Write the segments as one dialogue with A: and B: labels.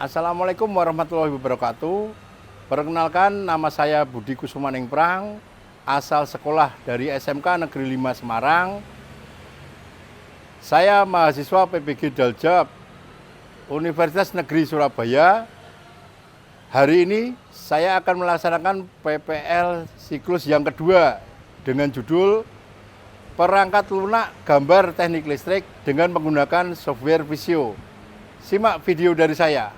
A: Assalamualaikum warahmatullahi wabarakatuh. Perkenalkan, nama saya Budi Kusumaningprang, asal sekolah dari SMK Negeri 5 Semarang. Saya mahasiswa PPG Daljab Universitas Negeri Surabaya. Hari ini saya akan melaksanakan PPL siklus yang kedua dengan judul Perangkat Lunak Gambar Teknik Listrik dengan menggunakan software Visio. Simak video dari saya.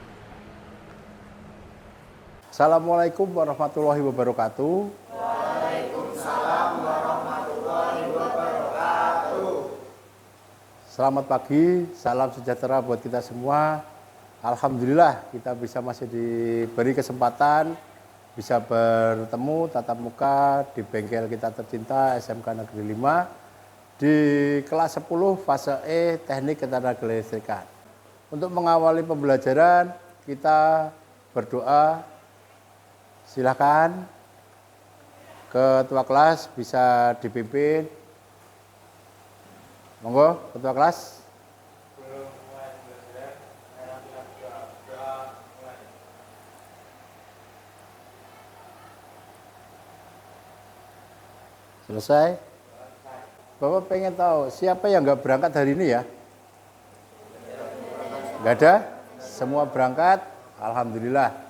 A: Assalamualaikum warahmatullahi wabarakatuh.
B: Waalaikumsalam warahmatullahi wabarakatuh.
A: Selamat pagi, salam sejahtera buat kita semua. Alhamdulillah kita masih diberi kesempatan bisa bertemu tatap muka di bengkel kita tercinta SMK Negeri 5 di kelas 10 fase E Teknik Ketenagalistrikan. Untuk mengawali pembelajaran kita berdoa. Silakan ketua kelas bisa dipimpin. Monggo ketua kelas. Selesai. Bapak pengen tahu siapa yang nggak berangkat hari ini ya? Nggak ada? Semua berangkat? Alhamdulillah.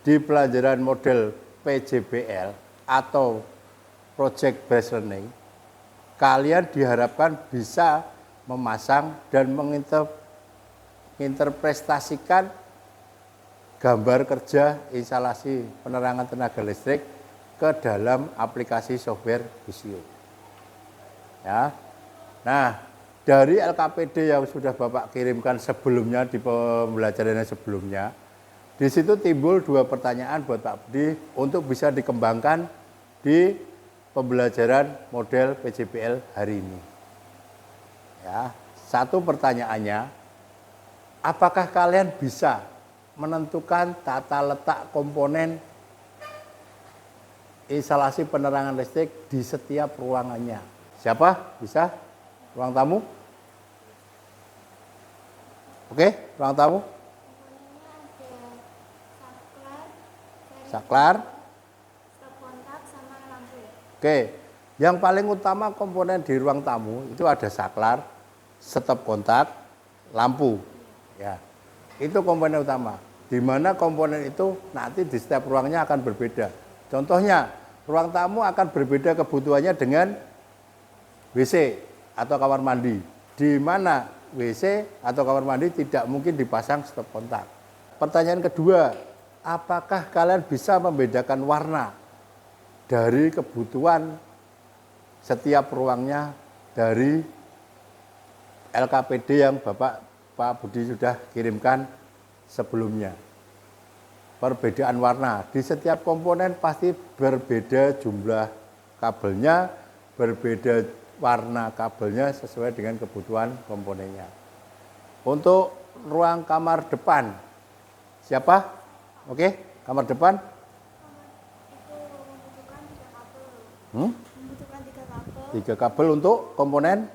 A: Di pelajaran model PJBL atau Project Based Learning, kalian diharapkan bisa memasang dan menginterpretasikan gambar kerja instalasi penerangan tenaga listrik ke dalam aplikasi software Visio. Ya. Nah, dari LKPD yang sudah Bapak kirimkan sebelumnya di pembelajaran sebelumnya, di situ timbul dua pertanyaan buat Pak Budi untuk bisa dikembangkan di pembelajaran model PJBL hari ini. Ya, satu pertanyaannya, apakah kalian bisa menentukan tata letak komponen instalasi penerangan listrik di setiap ruangannya? Siapa? Bisa? Ruang tamu? Oke, ruang tamu? Saklar,
B: stop kontak sama lampu.
A: Oke, yang paling utama komponen di ruang tamu itu ada saklar, stop kontak, lampu. Ya, itu komponen utama. Di mana komponen itu nanti di setiap ruangnya akan berbeda. Contohnya, ruang tamu akan berbeda kebutuhannya dengan WC atau kamar mandi. Di mana WC atau kamar mandi tidak mungkin dipasang stop kontak. Pertanyaan kedua, apakah kalian bisa membedakan warna dari kebutuhan setiap ruangnya dari LKPD yang Pak Budi sudah kirimkan sebelumnya? Perbedaan warna di setiap komponen pasti berbeda jumlah kabelnya, berbeda warna kabelnya sesuai dengan kebutuhan komponennya. Untuk ruang kamar depan, siapa? Oke, kamar depan.
B: Itu membutuhkan 3 kabel.
A: Membutuhkan 3 kabel untuk komponen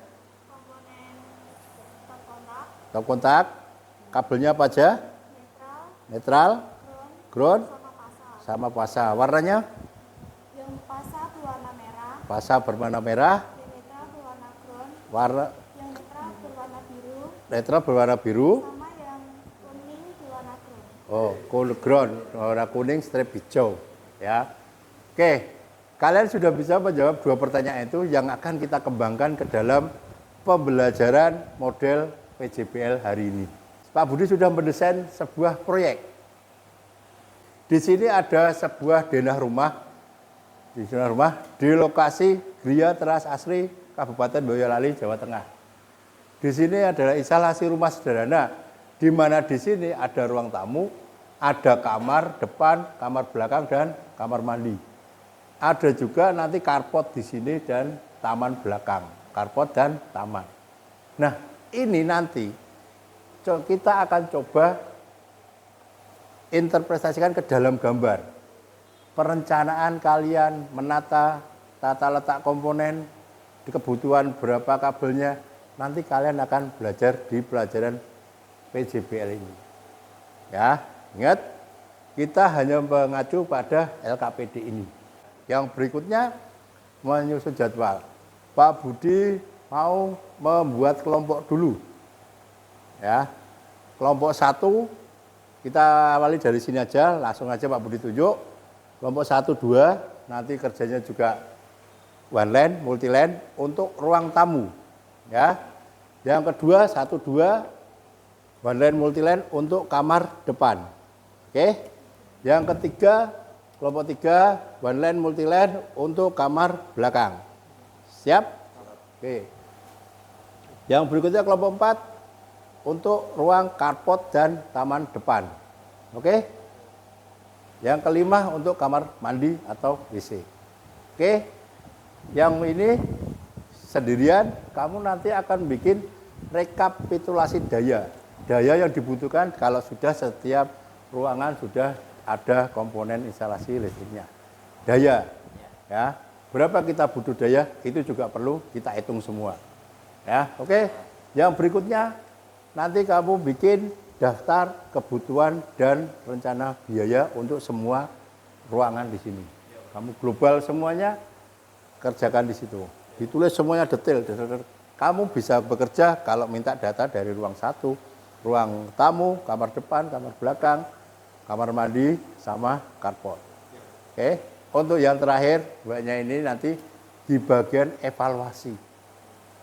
B: Stop kontak,
A: stop kontak. Kabelnya apa aja? Netral, ground, sama pasa. Warnanya?
B: yang pasa berwarna merah,
A: Pasa berwarna merah,
B: yang netral berwarna ground,
A: warna
B: yang netral berwarna biru,
A: netral berwarna biru.
B: sama yang kuning berwarna ground.
A: Oh, cool ground, warna kuning strip hijau, ya. Oke, kalian sudah bisa menjawab dua pertanyaan itu yang akan kita kembangkan ke dalam pembelajaran model PJBL hari ini. Pak Budi sudah mendesain sebuah proyek. Di sini ada sebuah denah rumah, di lokasi Gria Teras Asri, Kabupaten Boyolali, Jawa Tengah. Di sini adalah instalasi rumah sederhana, di mana di sini ada ruang tamu, ada kamar depan, kamar belakang, dan kamar mandi. Ada juga nanti carport di sini dan taman belakang, carport dan taman. Nah, ini nanti kita akan coba interpretasikan ke dalam gambar. Perencanaan kalian menata tata letak komponen, kebutuhan berapa kabelnya, nanti kalian akan belajar di pelajaran PJBL ini. Ya, ingat kita hanya mengacu pada LKPD ini. Yang berikutnya menyusun jadwal. Pak Budi mau membuat kelompok dulu. Ya. Kelompok 1 kita awali dari sini aja, langsung aja Pak Budi tunjuk. Kelompok 1, 2 nanti kerjanya juga one line, multi line untuk ruang tamu. Ya. Yang kedua 1, 2 one line multi line untuk kamar depan. Oke. Yang ketiga, kelompok 3 one line multi line untuk kamar belakang. Siap? Oke. Yang berikutnya kelompok 4 untuk ruang carport dan taman depan. Oke. Yang kelima untuk kamar mandi atau WC. Oke. Yang ini sendirian kamu nanti akan bikin rekapitulasi daya. Daya yang dibutuhkan kalau sudah setiap ruangan sudah ada komponen instalasi listriknya. Daya, ya, berapa kita butuh daya itu juga perlu kita hitung semua. Ya, oke. Yang berikutnya nanti kamu bikin daftar kebutuhan dan rencana biaya untuk semua ruangan di sini. Kamu global semuanya kerjakan di situ. Ditulis semuanya detail. Kamu bisa bekerja kalau minta data dari ruang 1. Ruang tamu, kamar depan, kamar belakang, kamar mandi, sama carport. Oke, untuk yang terakhir, banyak ini nanti di bagian evaluasi.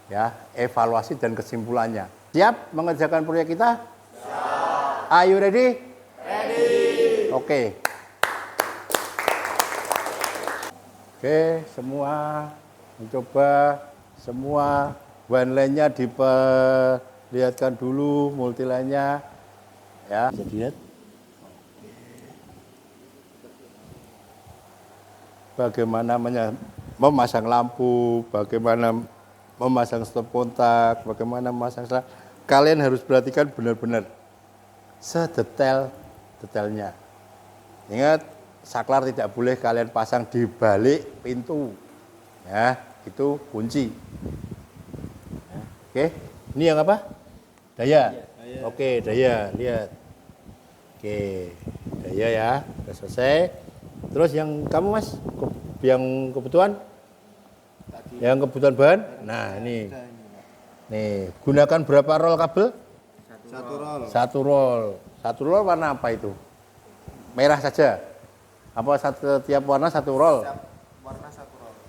A: Ya, evaluasi dan kesimpulannya. Siap mengerjakan proyek kita? Siap. Are you ready? Ready. Oke. Oke, semua mencoba semua one line-nya lihatkan dulu multiline-nya, ya. Bisa dilihat. Bagaimana memasang lampu, bagaimana memasang stop kontak, bagaimana memasang selang. Kalian harus perhatikan benar-benar sedetail-detailnya. Ingat, saklar tidak boleh kalian pasang di balik pintu, ya. Itu kunci. Ya. Oke, ini yang apa? Daya. Oke, daya, lihat. Oke, daya ya, sudah selesai. Terus yang kamu Mas, yang kebutuhan? Yang kebutuhan bahan? Nah, ini. Nih, gunakan berapa roll kabel? Satu roll. Satu roll warna apa itu? Merah saja. Apa setiap warna satu roll?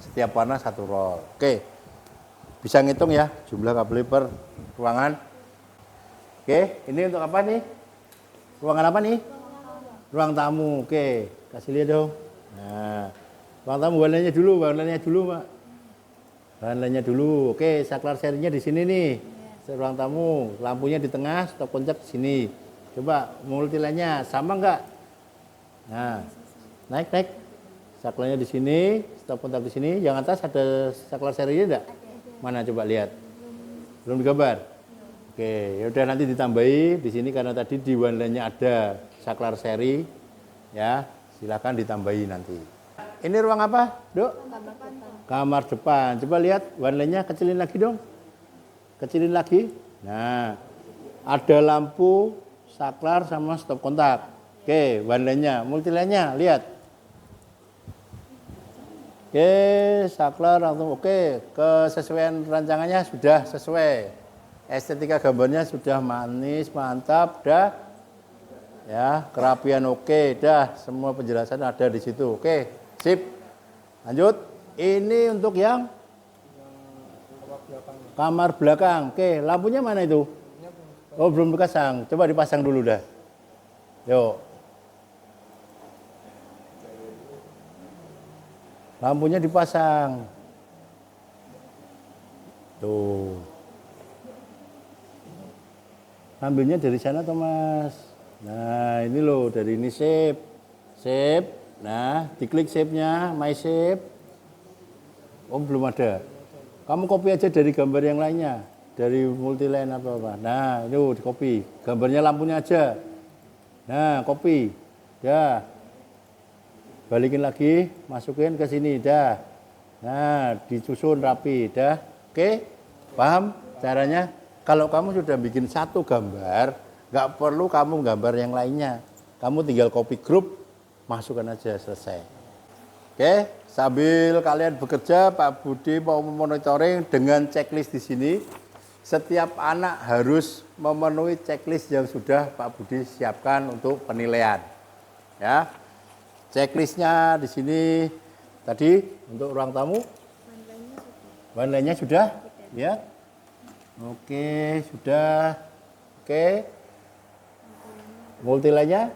A: Setiap warna satu roll. Oke. Bisa ngitung ya jumlah kabel per ruangan. Oke, ini untuk apa nih? Ruangan apa nih? Ruang tamu. Oke, kasih lihat dong. Nah, ruang tamu warnanya dulu, Pak. Warnanya dulu. Oke, saklar serinya di sini nih. Ruang tamu, lampunya di tengah, stop kontak di sini. Coba multiline-nya sama enggak? Nah, naik. Saklarnya di sini, stop kontak di sini. Yang atas ada saklar serinya enggak? Mana coba lihat. Belum digambar? Oke, yaudah nanti ditambahi di sini karena tadi di one line-nya ada saklar seri, ya silakan ditambahi nanti. Ini ruang apa, Dok? Kamar depan. Coba lihat one line-nya kecilin lagi dong, kecilin lagi. Nah, ada lampu saklar sama stop kontak. Oke, one line-nya, multi line-nya lihat. Oke, saklar langsung oke, kesesuaian rancangannya sudah sesuai. Estetika gambarnya sudah manis, mantap, dah. Ya, kerapian oke, dah. Semua penjelasan ada di situ. Oke, sip. Lanjut. Ini untuk yang kamar belakang. Oke, lampunya mana itu? Oh, belum dipasang. Coba dipasang dulu dah. Yuk. Lampunya dipasang. Tuh. Ambilnya dari sana Thomas. Nah, ini loh dari ini shape. Nah, diklik shape-nya, my shape. Oh, belum ada. Kamu copy aja dari gambar yang lainnya, dari multiline apa. Nah, itu di copy. Gambarnya lampunya aja. Nah, copy. Dah. Balikin lagi, masukin ke sini, dah. Nah, disusun rapi, dah. Oke? Paham caranya? Kalau kamu sudah bikin satu gambar, Nggak perlu kamu gambar yang lainnya. Kamu tinggal copy grup, masukkan aja, selesai. Oke, sambil kalian bekerja, Pak Budi mau memonitoring dengan checklist di sini. Setiap anak harus memenuhi checklist yang sudah Pak Budi siapkan untuk penilaian. Ya, checklistnya di sini tadi untuk ruang tamu. Bahan lainnya sudah, ya. Oke, sudah. Oke. Multilanya?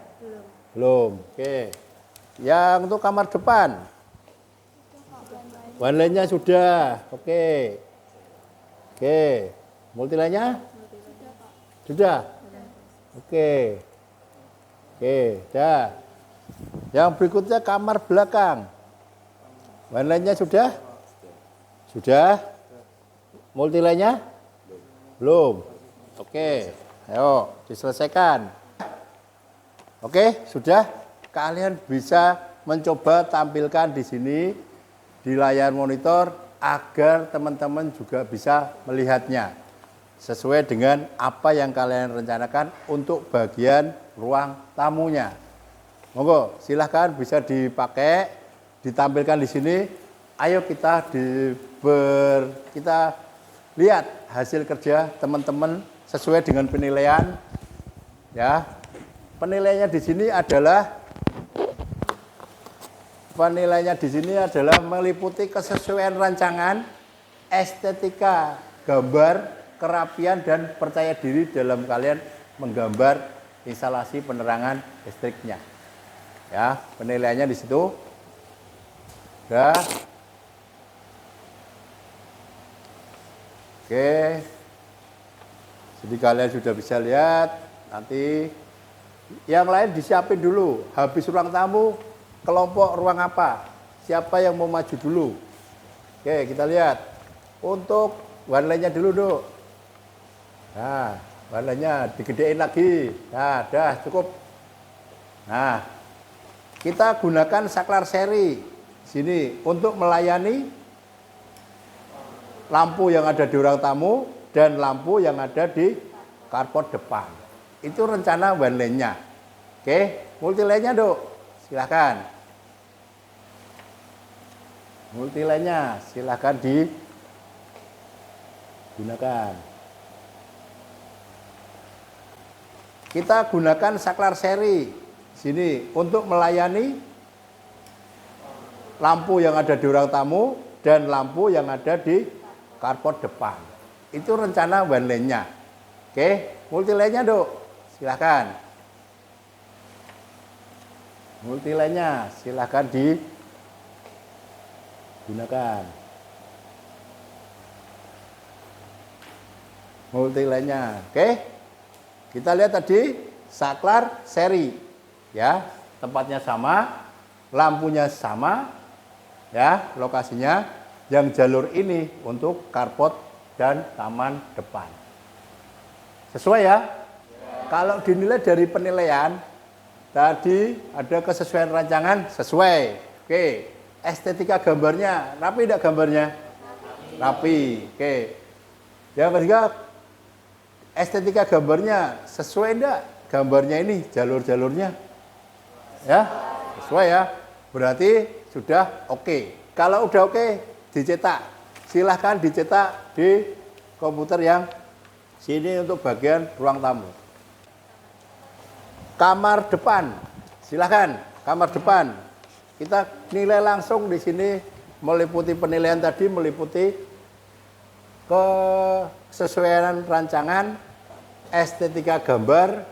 A: Belum. Oke. Yang untuk kamar depan. Bahan lainnya sudah. Oke. Oke. Multilanya? Sudah. Oke. Oke, dah. Yang berikutnya kamar belakang. Bahan lainnya sudah? Sudah? Multilanya? Belum. Oke. Ayo, diselesaikan. Oke, sudah. Kalian bisa mencoba tampilkan di sini di layar monitor agar teman-teman juga bisa melihatnya sesuai dengan apa yang kalian rencanakan untuk bagian ruang tamunya. Monggo, silahkan bisa dipakai, ditampilkan di sini. Ayo kita kita lihat hasil kerja teman-teman sesuai dengan penilaian. Ya, penilaiannya di sini adalah meliputi kesesuaian rancangan, estetika gambar, kerapian dan percaya diri dalam kalian menggambar instalasi penerangan listriknya. Ya, penilaiannya di situ. Udah. Oke. Jadi kalian sudah bisa lihat. Nanti yang lain disiapin dulu. Habis ruang tamu, kelompok ruang apa? Siapa yang mau maju dulu? Oke, kita lihat. Untuk bahan lainnya dulu, Dok. Nah, bahan lainnya digedein lagi. Nah, dah cukup. Nah, kita gunakan saklar seri sini untuk melayani lampu yang ada di ruang tamu dan lampu yang ada di carport depan. Itu rencana one lane-nya. Oke, multi lane-nya, Dok. Silakan. Multi lane-nya silakan digunakan. Kita gunakan saklar seri sini untuk melayani lampu yang ada di ruang tamu dan lampu yang ada di carport depan. Itu rencana one lane-nya. Oke, multi lane-nya, Dok. Silakan. Multi lane-nya silakan digunakan. Multi lane-nya. Oke. Kita lihat tadi saklar seri. Ya, tempatnya sama, lampunya sama. Ya, lokasinya yang jalur ini untuk carport dan taman depan. Sesuai ya? Kalau dinilai dari penilaian, tadi ada kesesuaian rancangan, sesuai. Oke, estetika gambarnya, rapi tidak gambarnya? Rapi. Oke. Yang ketiga, estetika gambarnya sesuai tidak gambarnya ini, jalur-jalurnya? Ya, sesuai ya. Berarti sudah oke. Kalau udah oke, dicetak. Silahkan dicetak di komputer yang sini untuk bagian ruang tamu. Kamar depan, silahkan. Kamar depan, kita nilai langsung di sini meliputi penilaian tadi, meliputi kesesuaian rancangan, estetika gambar,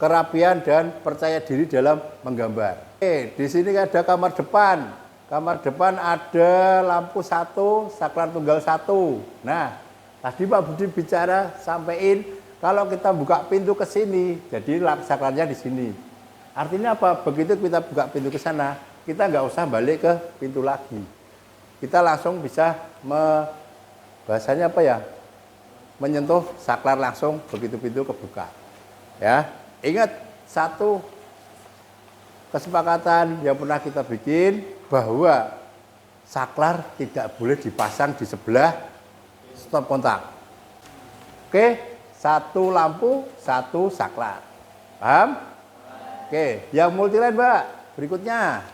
A: kerapian dan percaya diri dalam menggambar. Oke, di sini ada kamar depan. Kamar depan ada lampu 1, saklar tunggal 1. Nah, tadi Pak Budi bicara sampein kalau kita buka pintu ke sini, jadi saklarnya di sini. Artinya apa? Begitu kita buka pintu ke sana, kita nggak usah balik ke pintu lagi. Kita langsung bisa bahasanya apa ya? Menyentuh saklar langsung begitu pintu kebuka. Ya, ingat satu kesepakatan yang pernah kita bikin bahwa saklar tidak boleh dipasang di sebelah stop kontak. Oke, satu lampu, satu saklar. Paham? Oke, yang multiline Mbak, berikutnya.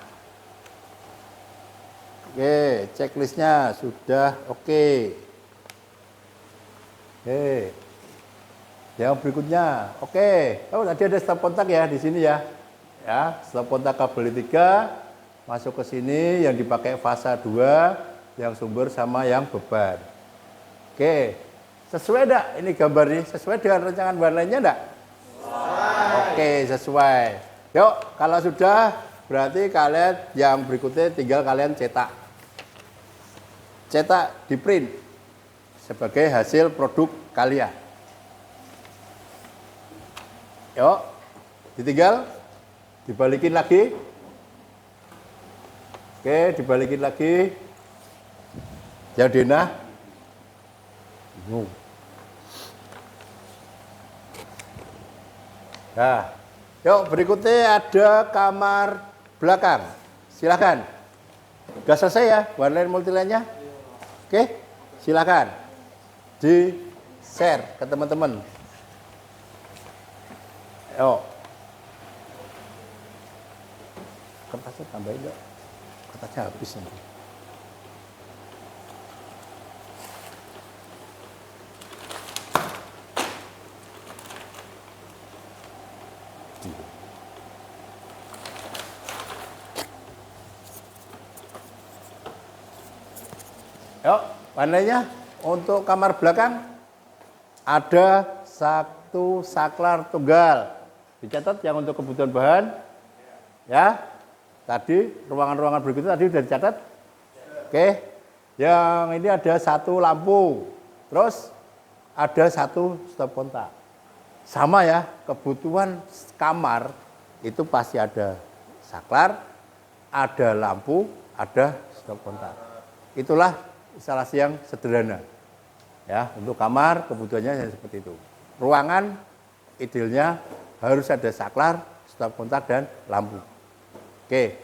A: Oke, checklistnya sudah oke. Oke. Yang berikutnya, oke. Oh, tadi ada stop kontak ya di sini ya. Ya, stop kontak kabel 3 masuk ke sini yang dipakai fasa 2, yang sumber sama yang beban. Oke. Sesuai enggak ini gambar ini? Sesuai dengan rancangan bahan lainnya enggak? Oke, sesuai. Yuk, kalau sudah berarti kalian yang berikutnya tinggal kalian cetak. Cetak di print sebagai hasil produk kalian. Yuk, ditinggal, dibalikin lagi. Oke, dibalikin lagi. Yang denah. Nah, yuk berikutnya ada kamar belakang. Silakan. Udah selesai ya warna multiline-nya? Oke, silakan. Di share ke teman-teman. Yuk. Kertasnya tambahin dong. Kertasnya habis nanti. Yuk, warnanya untuk kamar belakang ada satu saklar tunggal. Dicatat yang untuk kebutuhan bahan. Ya. Tadi ruangan-ruangan berikutnya tadi sudah dicatat. Oke. Yang ini ada satu lampu. Terus ada satu stop kontak. Sama ya, kebutuhan kamar itu pasti ada saklar, ada lampu, ada stop kontak. Itulah instalasi yang sederhana. Ya, untuk kamar kebutuhannya seperti itu. Ruangan idealnya harus ada saklar, stop kontak dan lampu. Oke.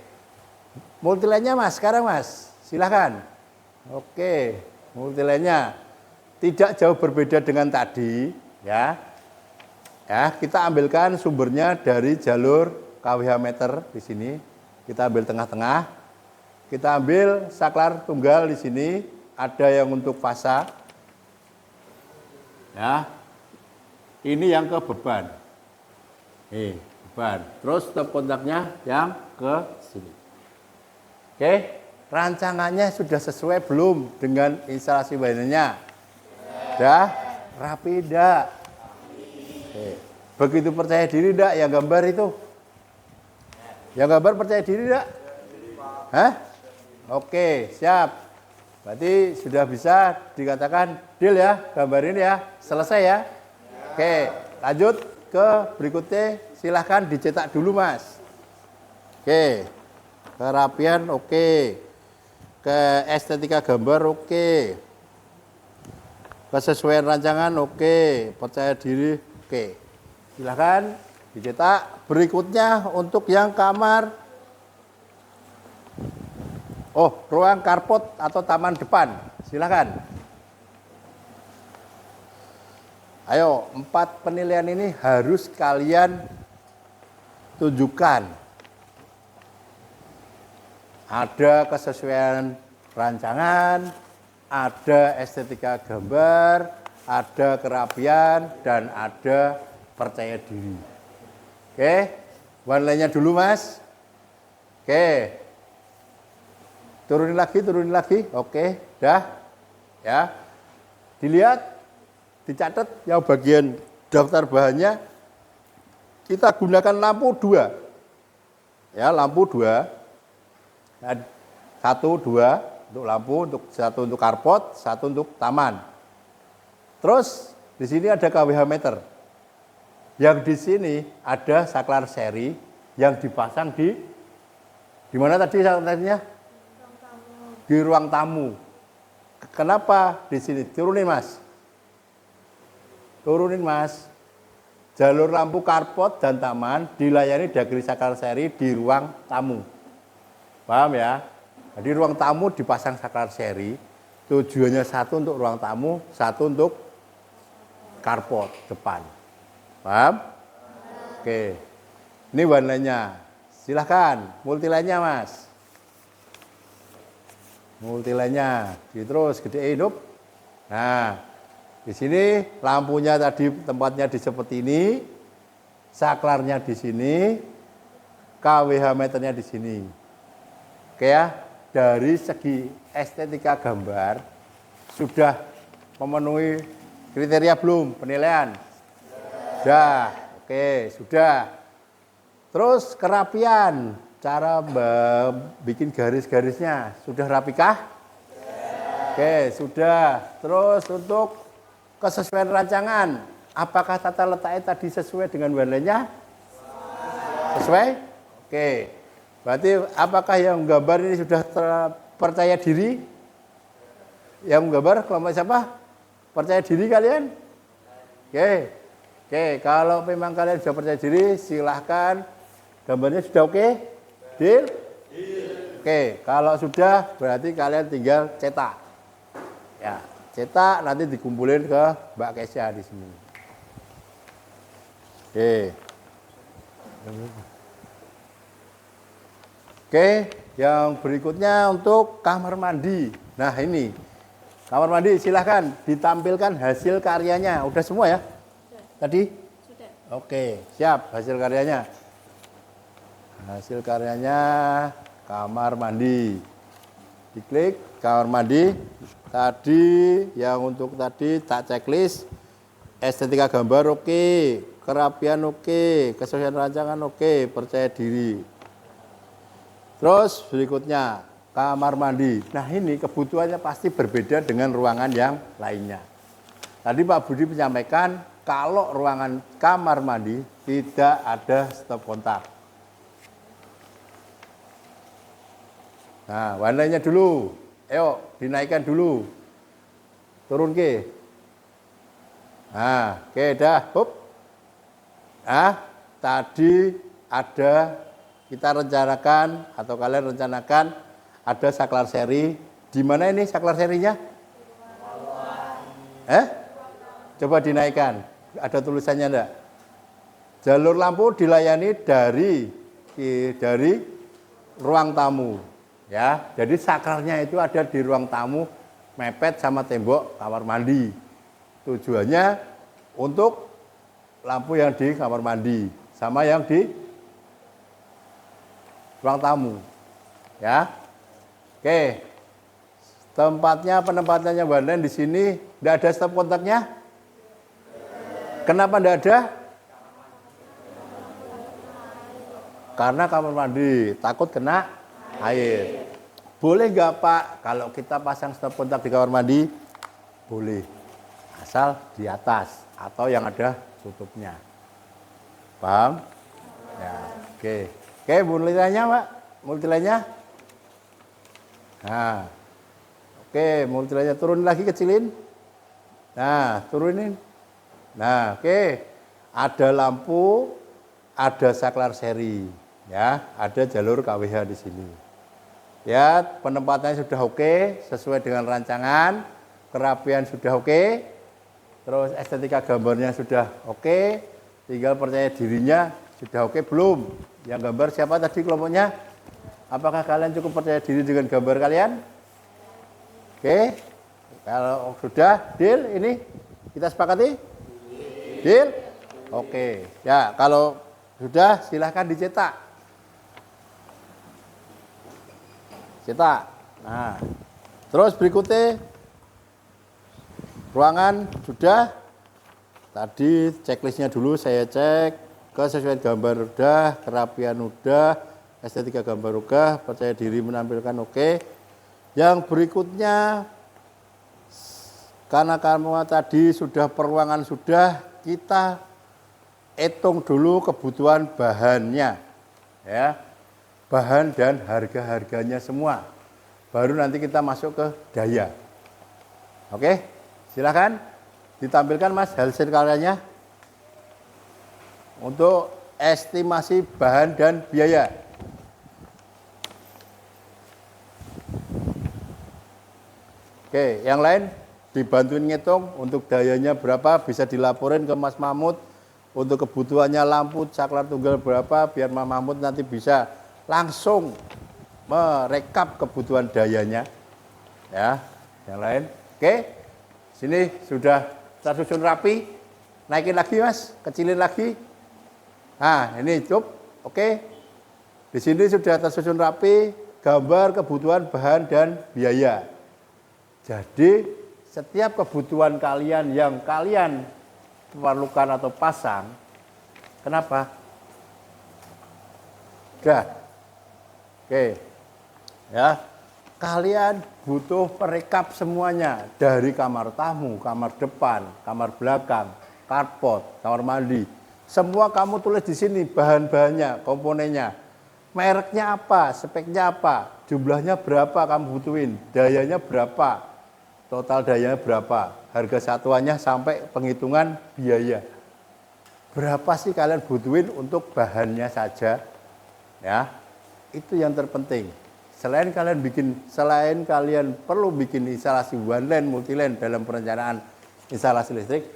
A: Multiline-nya Mas, sekarang Mas. Silahkan. Oke, multiline-nya tidak jauh berbeda dengan tadi, ya. Ya, kita ambilkan sumbernya dari jalur kWh meter di sini. Kita ambil tengah-tengah. Kita ambil saklar tunggal di sini, ada yang untuk fasa. Ya. Ini yang ke beban. Beban. Terus stop kontaknya yang ke sini. Oke, rancangannya sudah sesuai belum dengan instalasi bahannya? Sudah rapi enggak? Oke. Begitu percaya diri enggak yang gambar itu? Yang gambar percaya diri enggak? Hah? Oke, siap. Berarti sudah bisa dikatakan deal ya gambar ini ya. Selesai ya. Oke, lanjut ke berikutnya. Silahkan dicetak dulu Mas. Oke, kerapian oke. Ke estetika gambar oke. Kesesuaian rancangan oke. Percaya diri oke. Silahkan dicetak. Berikutnya untuk yang kamar. Oh, ruang karpot atau taman depan. Silahkan. Ayo, 4 penilaian ini harus kalian tunjukkan. Ada kesesuaian rancangan, ada estetika gambar, ada kerapian, dan ada percaya diri. Oke, warnanya dulu Mas. Oke, turunin lagi. Oke, dah. Ya, dilihat. Dicatat yang bagian daftar bahannya kita gunakan lampu 2. Ya, lampu 2. Dan 1, 2 untuk lampu, satu untuk karpot, satu untuk taman. Terus di sini ada kWh meter. Yang di sini ada saklar seri yang dipasang di mana tadi saklarnya? Di ruang tamu. Kenapa di sini? Turunin Mas. Turunin Mas. Jalur lampu karpot dan taman dilayani dari saklar seri di ruang tamu. Paham ya? Jadi ruang tamu dipasang saklar seri. Tujuannya satu untuk ruang tamu, satu untuk carport depan. Paham? Oke. Ini warnanya. Silahkan, multiline-nya Mas. Multiline-nya. Terus gedein hidup. Nah, di sini lampunya tadi tempatnya di seperti ini. Saklarnya di sini. KWH meternya di sini. Oke ya, dari segi estetika gambar sudah memenuhi kriteria belum penilaian? Sudah, oke, sudah. Terus kerapian, cara bikin garis-garisnya sudah rapikah? Oke, sudah. Terus untuk kesesuaian rancangan, apakah tata letaknya tadi sesuai dengan warnanya? Sesuai? Oke. Berarti apakah yang gambar ini sudah percaya diri? Yang gambar kelompok siapa? Percaya diri kalian? Oke. Oke, kalau memang kalian sudah percaya diri, silahkan. Gambarnya sudah oke? Deal? Oke, kalau sudah berarti kalian tinggal cetak. Ya, cetak nanti dikumpulin ke Mbak Kesya di sini. Oke. Oke, yang berikutnya untuk kamar mandi. Nah ini, kamar mandi silahkan ditampilkan hasil karyanya. Udah semua ya? Sudah. Tadi? Sudah. Oke, siap hasil karyanya. Hasil karyanya kamar mandi. Diklik kamar mandi. Tadi yang untuk tadi tak checklist. Estetika gambar oke, kerapian oke, kesesuaian rancangan oke, percaya diri. Terus berikutnya kamar mandi. Nah ini kebutuhannya pasti berbeda dengan ruangan yang lainnya. Tadi Pak Budi menyampaikan kalau ruangan kamar mandi tidak ada stop kontak. Nah warnanya dulu, ayo dinaikkan dulu, turun ke. Nah oke dah, hop. Nah tadi ada kita rencanakan atau kalian rencanakan ada saklar seri. Di mana ini saklar serinya? Coba dinaikkan. Ada tulisannya enggak? Jalur lampu dilayani dari ruang tamu. Ya, jadi saklarnya itu ada di ruang tamu, mepet sama tembok kamar mandi. Tujuannya untuk lampu yang di kamar mandi sama yang di ruang tamu, ya. Oke, penempatannya Banden di sini tidak ada stop kontaknya. Kenapa tidak ada? Karena kamar mandi takut kena air. Boleh nggak Pak kalau kita pasang stop kontak di kamar mandi? Boleh, asal di atas atau yang ada tutupnya. Paham? Ya, oke. Oke, multiline-nya Pak, multiline-nya. Nah, oke, multiline-nya turun lagi kecilin. Nah, turunin. Nah, oke, ada lampu, ada saklar seri, ya, ada jalur KWH di sini. Ya, penempatannya sudah oke, sesuai dengan rancangan, kerapian sudah oke, terus estetika gambarnya sudah oke, tinggal percaya dirinya sudah oke belum? Yang gambar siapa tadi kelompoknya? Apakah kalian cukup percaya diri dengan gambar kalian? Oke. Kalau sudah, deal ini kita sepakati? Deal? Oke. Ya, kalau sudah silahkan dicetak. Cetak. Nah, terus berikutnya ruangan sudah. Tadi checklistnya dulu saya cek. Kesesuaian gambar udah, kerapian udah, estetika gambar udah, percaya diri menampilkan oke. Yang berikutnya, karena kamu tadi sudah peruangan sudah, kita hitung dulu kebutuhan bahannya, ya, bahan dan harga-harganya semua. Baru nanti kita masuk ke daya. Oke, silakan ditampilkan Mas hasil karyanya. Untuk estimasi bahan dan biaya. Oke, yang lain dibantuin ngitung untuk dayanya berapa, bisa dilaporin ke Mas Mahmud. Untuk kebutuhannya lampu saklar tunggal berapa, biar Mas Mahmud nanti bisa langsung merekap kebutuhan dayanya. Ya, yang lain. Oke, sini sudah tersusun rapi. Naikin lagi Mas, kecilin lagi. Nah, ini cukup. Oke. Di sini sudah tersusun rapi, gambar kebutuhan bahan dan biaya. Jadi, setiap kebutuhan kalian yang kalian perlukan atau pasang, kenapa? Udah. Oke. Ya. Kalian butuh perekap semuanya dari kamar tamu, kamar depan, kamar belakang, carport, kamar mandi. Semua kamu tulis di sini bahan-bahannya, komponennya. Mereknya apa, speknya apa, jumlahnya berapa kamu butuhin, dayanya berapa, total dayanya berapa, harga satuannya sampai penghitungan biaya. Berapa sih kalian butuhin untuk bahannya saja? Ya, itu yang terpenting. Selain kalian perlu bikin instalasi one line, multi line dalam perencanaan instalasi listrik,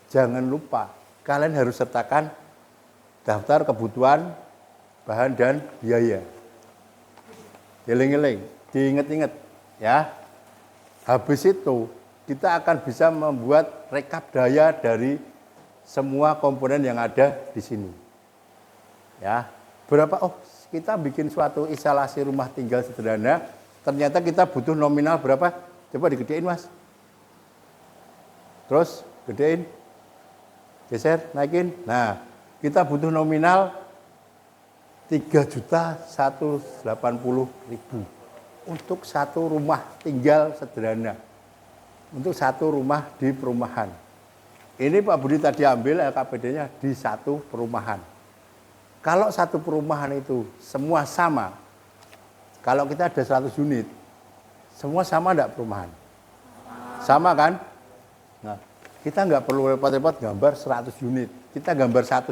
A: jangan lupa kalian harus sertakan daftar kebutuhan bahan dan biaya. Eling-eling, diinget-inget ya. Habis itu kita akan bisa membuat rekap daya dari semua komponen yang ada di sini. Ya, berapa? Oh, kita bikin suatu instalasi rumah tinggal sederhana, ternyata kita butuh nominal berapa? Coba digedein Mas. Terus gedein, geser, naikin. Nah, kita butuh nominal 3.180.000 untuk satu rumah tinggal sederhana, untuk satu rumah di perumahan. Ini Pak Budi tadi ambil LKPD-nya di satu perumahan. Kalau satu perumahan itu semua sama, kalau kita ada 100 unit, semua sama enggak perumahan? Sama kan? Nah, kita nggak perlu repot-repot gambar 100 unit. Kita gambar 1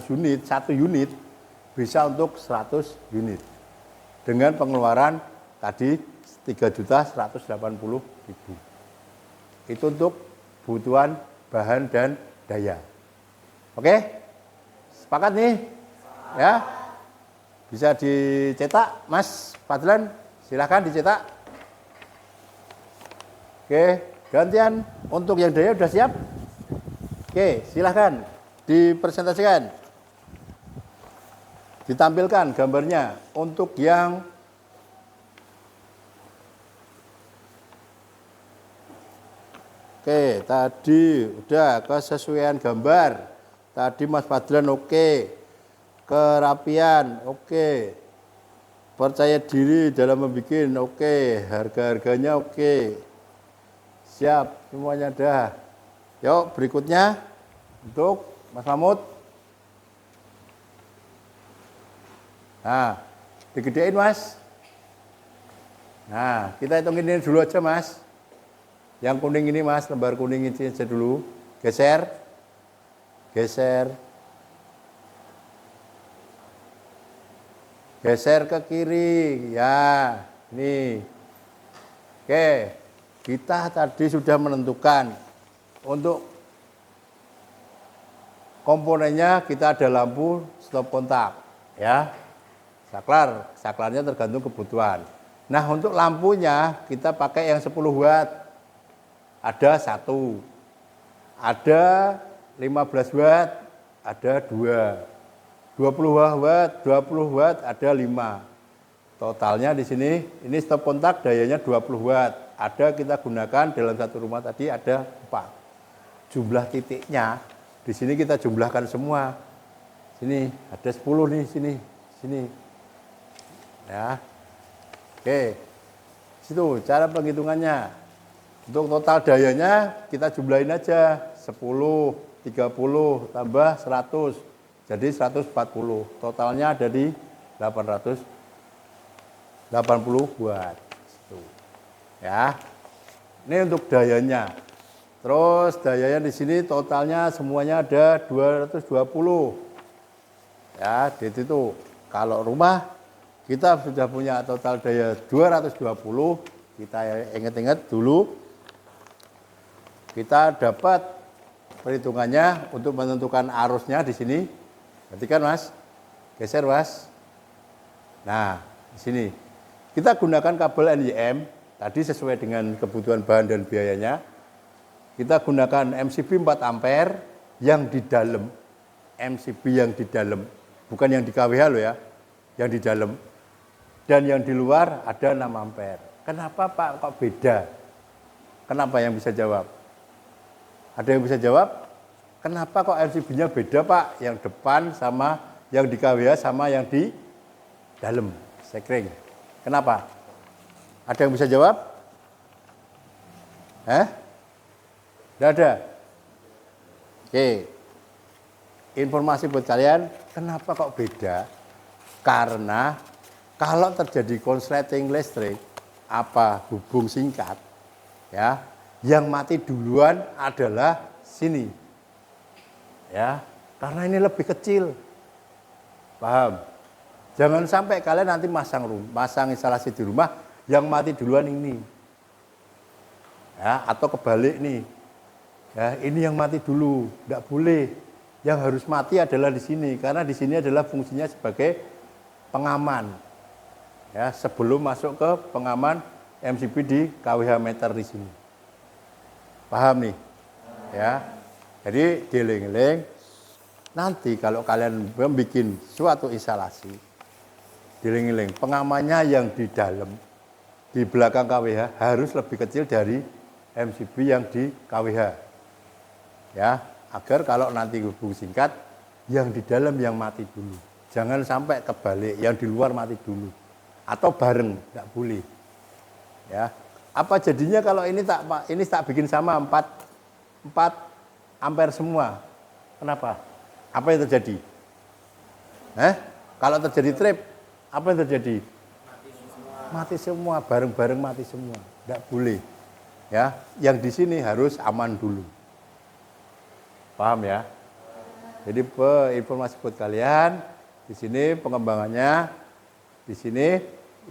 A: unit bisa untuk 100 unit. Dengan pengeluaran tadi 3.180.000. Itu untuk kebutuhan bahan dan daya. Oke? Sepakat nih? Ya, bisa dicetak, Mas Fadlan, silahkan dicetak. Oke, gantian untuk yang daya sudah siap. Oke, silahkan dipresentasikan, ditampilkan gambarnya untuk yang oke, tadi udah kesesuaian gambar. Tadi Mas Fadlan oke. Kerapian, oke. Percaya diri dalam membuat, oke. Harga-harganya oke. Siap, semuanya dah. Yuk, berikutnya untuk Mas Mahmud. Nah, digedein Mas. Nah, kita hitungin ini dulu aja Mas. Yang kuning ini Mas, lembar kuning ini aja dulu. Geser. Geser. Geser ke kiri, ya, ini. Oke, kita tadi sudah menentukan untuk komponennya kita ada lampu stop kontak, ya. Saklarnya tergantung kebutuhan. Nah, untuk lampunya kita pakai yang 10 watt. Ada 1. Ada 15 watt, ada 2. 20 watt ada 5. Totalnya di sini ini stop kontak dayanya 20 watt. Ada kita gunakan dalam satu rumah tadi ada 4. Jumlah titiknya di sini kita jumlahkan semua. Sini ada 10 nih sini. Ya. Oke. Situ cara penghitungannya. Untuk total dayanya kita jumlahin aja 10, 30 tambah 100. Jadi 140, totalnya ada di 880 watt. Ya, ini untuk dayanya. Terus dayanya di sini totalnya semuanya ada 220. Ya, di situ. Kalau rumah kita sudah punya total daya 220, kita ingat-ingat dulu. kita dapat perhitungannya untuk menentukan arusnya di sini. Perhatikan Mas, geser Mas. Nah, di sini kita gunakan kabel NYM tadi sesuai dengan kebutuhan bahan dan biayanya. Kita gunakan MCB 4 ampere yang di dalam, MCB yang di dalam, bukan yang di KWH loh ya, yang di dalam. Dan yang di luar ada 6 ampere. Kenapa Pak kok beda? Kenapa yang bisa jawab? Ada yang bisa jawab? Kenapa kok MCB-nya beda Pak? Yang depan sama yang di KWH sama yang di dalam, sekring. Kenapa? Ada yang bisa jawab? Tidak ada? Oke. Informasi buat kalian, kenapa kok beda? Karena kalau terjadi konsleting listrik, hubung singkat, ya, yang mati duluan adalah sini. Ya, karena ini lebih kecil. Paham? Jangan sampai kalian nanti masang instalasi di rumah yang mati duluan ini. Ya, atau kebalik nih. Ya, ini yang mati dulu, enggak boleh. Yang harus mati adalah di sini karena di sini adalah fungsinya sebagai pengaman. Ya, sebelum masuk ke pengaman MCB di KWH meter di sini. Paham nih? Ya. Jadi dieling-eling nanti kalau kalian membuat suatu instalasi, dieling-eling pengamannya yang di dalam di belakang KWH harus lebih kecil dari MCB yang di KWH. Ya, agar kalau nanti hubung singkat yang di dalam yang mati dulu. Jangan sampai kebalik, yang di luar mati dulu. Atau bareng, enggak boleh. Ya. Apa jadinya kalau ini tak bikin sama 4 ampere semua? Kenapa? Apa yang terjadi? Kalau terjadi trip, apa yang terjadi? Mati semua, bareng-bareng mati semua. Enggak boleh. Ya, yang di sini harus aman dulu. Paham ya? Jadi informasi buat kalian, di sini pengembangannya, di sini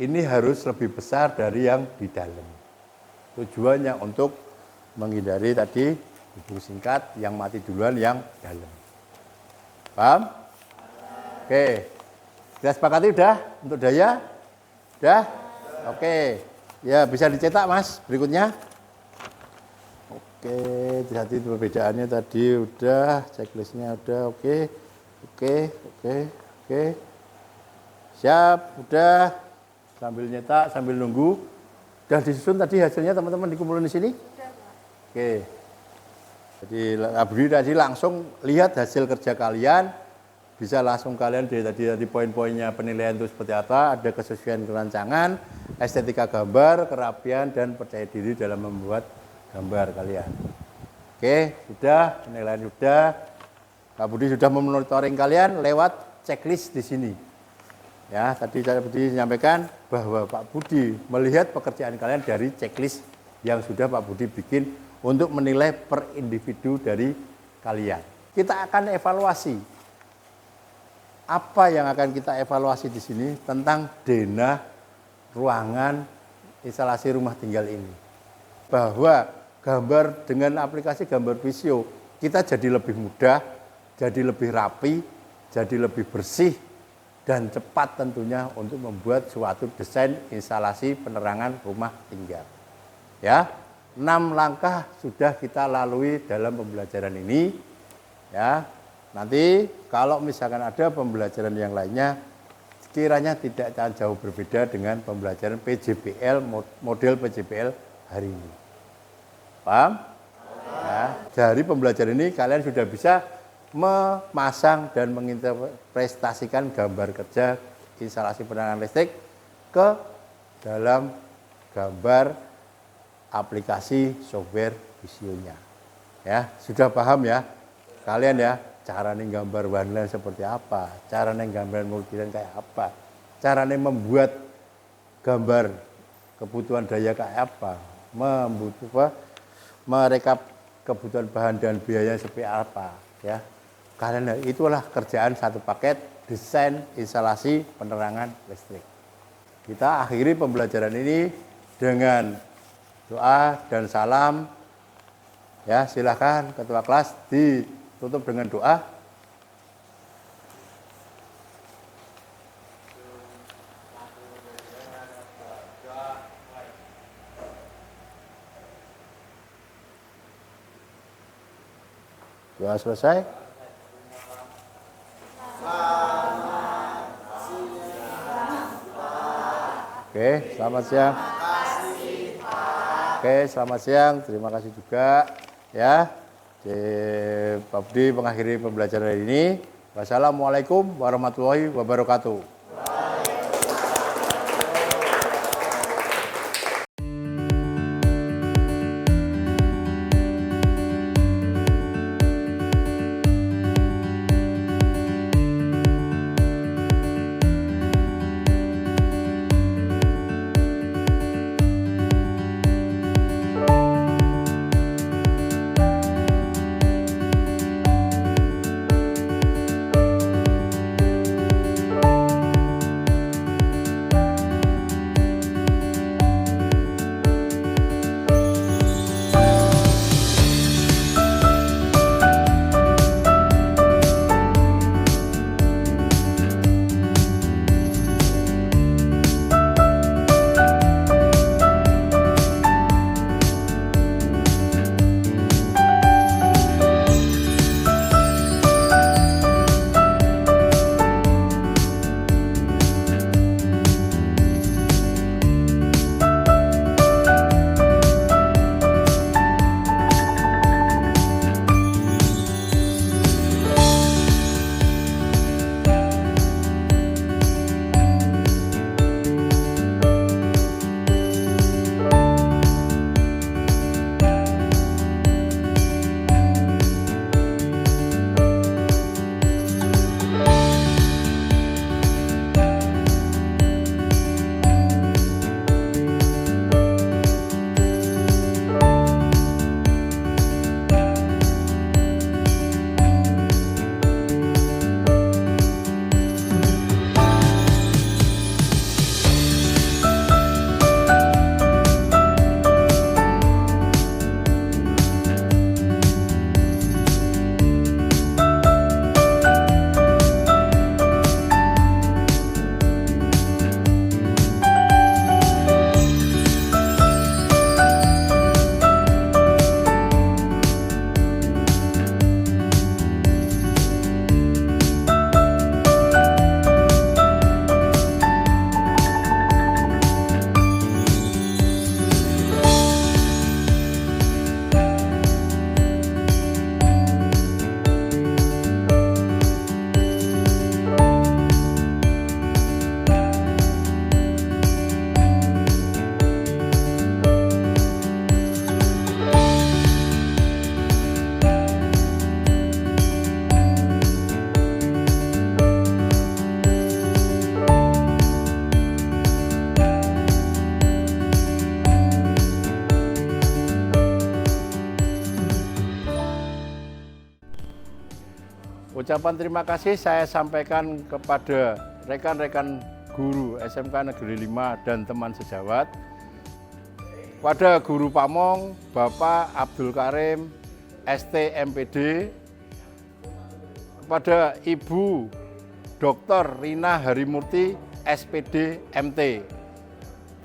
A: ini harus lebih besar dari yang di dalam. Tujuannya untuk menghindari tadi hubung singkat yang mati duluan yang dalam. Paham? Oke. Kita sepakati udah untuk daya? Udah? Oke. Ya, bisa dicetak Mas berikutnya. Oke, jadi perbedaannya tadi udah, checklistnya udah, oke. Siap, udah. Sambil nyetak, sambil nunggu. Udah disusun tadi hasilnya teman-teman dikumpulin di sini? Oke. Jadi Abdi tadi langsung lihat hasil kerja kalian. Bisa langsung kalian dari poin-poinnya penilaian itu seperti apa, ada kesesuaian kerancangan, estetika gambar, kerapian, dan percaya diri dalam membuat gambar kalian. Oke, sudah, penilaian sudah. Pak Budi sudah memonitoring kalian lewat checklist di sini. Ya, tadi Pak Budi menyampaikan bahwa Pak Budi melihat pekerjaan kalian dari checklist yang sudah Pak Budi bikin untuk menilai per individu dari kalian. Kita akan evaluasi. Apa yang akan kita evaluasi di sini tentang denah ruangan instalasi rumah tinggal ini. Bahwa gambar dengan aplikasi gambar Visio kita jadi lebih mudah, jadi lebih rapi, jadi lebih bersih dan cepat tentunya untuk membuat suatu desain instalasi penerangan rumah tinggal. Ya, 6 langkah sudah kita lalui dalam pembelajaran ini. Ya, nanti kalau misalkan ada pembelajaran yang lainnya sekiranya tidak jauh berbeda dengan pembelajaran PJBL model PJBL hari ini. Paham? Ya, dari pembelajaran ini kalian sudah bisa memasang dan menginterpretasikan gambar kerja instalasi penerangan listrik ke dalam gambar aplikasi software Visionya. Ya, sudah paham ya kalian ya, cara gambar one line seperti apa, cara gambar multiline kayak apa, cara membuat gambar kebutuhan daya kayak apa, merekap kebutuhan bahan dan biaya seperti apa ya. Karena itulah kerjaan satu paket desain instalasi penerangan listrik. Kita akhiri pembelajaran ini dengan doa dan salam Ya, silakan ketua kelas ditutup dengan doa. Doa selesai. Oke, selamat siang. Oke, selamat siang. Terima kasih juga ya. Pak Budi mengakhiri pembelajaran hari ini. Wassalamualaikum warahmatullahi wabarakatuh. Ucapan terima kasih saya sampaikan kepada rekan-rekan guru SMK Negeri 5 dan teman sejawat. Pada Guru Pamong, Bapak Abdul Karim, ST MPD, kepada Ibu Dr. Rina Harimurti, SPD MT.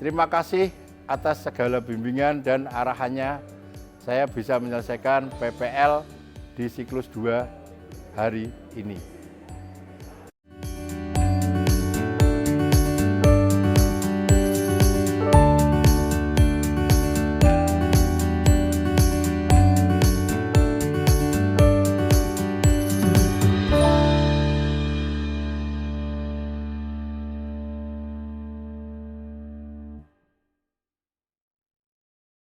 A: Terima kasih atas segala bimbingan dan arahannya. Saya bisa menyelesaikan PPL di siklus 2 hari ini.